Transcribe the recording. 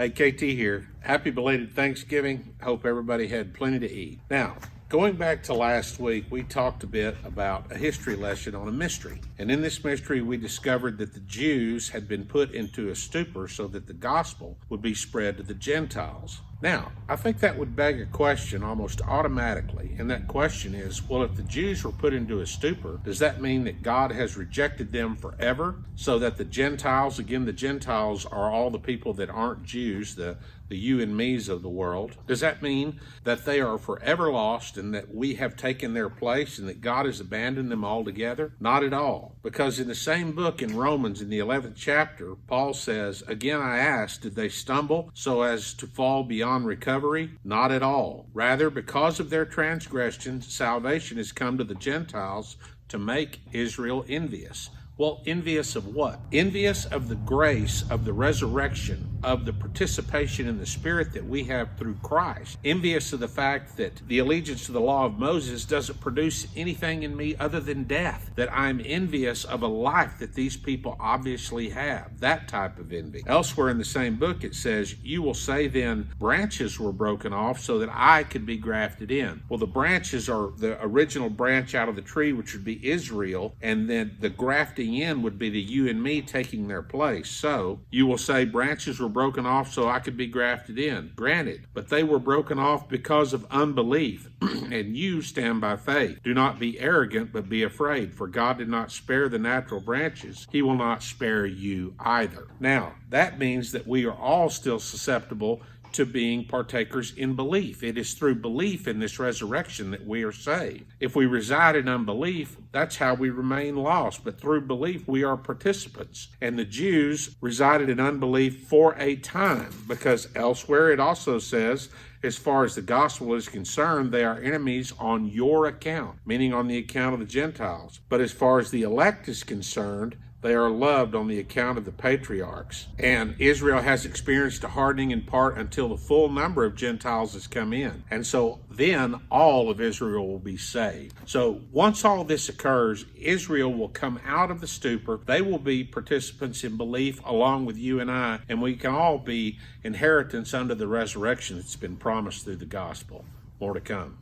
Hey, KT here. Happy belated Thanksgiving. Hope everybody had plenty to eat. Now, going back to last week, we talked a bit about a history lesson on a mystery. And in this mystery, we discovered that the Jews had been put into a stupor so that the gospel would be spread to the Gentiles. Now, I think that would beg a question almost automatically, and that question is, well, if the Jews were put into a stupor, does that mean that God has rejected them forever, so that the Gentiles, again, the Gentiles are all the people that aren't Jews, the you and me's of the world? Does that mean that they are forever lost and that we have taken their place and that God has abandoned them altogether? Not at all. Because in the same book in Romans, in the 11th chapter, Paul says, again I ask, did they stumble so as to fall beyond recovery? Not at all. Rather, because of their transgressions, salvation has come to the Gentiles to make Israel envious. Well, envious of what? Envious of the grace of the resurrection, of the participation in the Spirit that we have through Christ. Envious of the fact that the allegiance to the law of Moses doesn't produce anything in me other than death. That I'm envious of a life that these people obviously have. That type of envy. Elsewhere in the same book it says, you will say then, branches were broken off so that I could be grafted in. Well, the branches are the original branch out of the tree, which would be Israel, and then the grafting in would be the you and me taking their place. So you will say branches were broken off so I could be grafted in. Granted, but they were broken off because of unbelief, and you stand by faith. Do not be arrogant, but be afraid, for God did not spare the natural branches. He will not spare you either. Now, that means that we are all still susceptible to being partakers in belief. It is through belief in this resurrection that we are saved. If we reside in unbelief, that's how we remain lost. But through belief, we are participants. And the Jews resided in unbelief for a time, because elsewhere it also says, as far as the gospel is concerned, they are enemies on your account, meaning on the account of the Gentiles. But as far as the elect is concerned, they are loved on the account of the patriarchs. And Israel has experienced a hardening in part until the full number of Gentiles has come in. And so then all of Israel will be saved. So once all this occurs, Israel will come out of the stupor. They will be participants in belief along with you and I, and we can all be inheritants under the resurrection that's been promised through the gospel. More to come.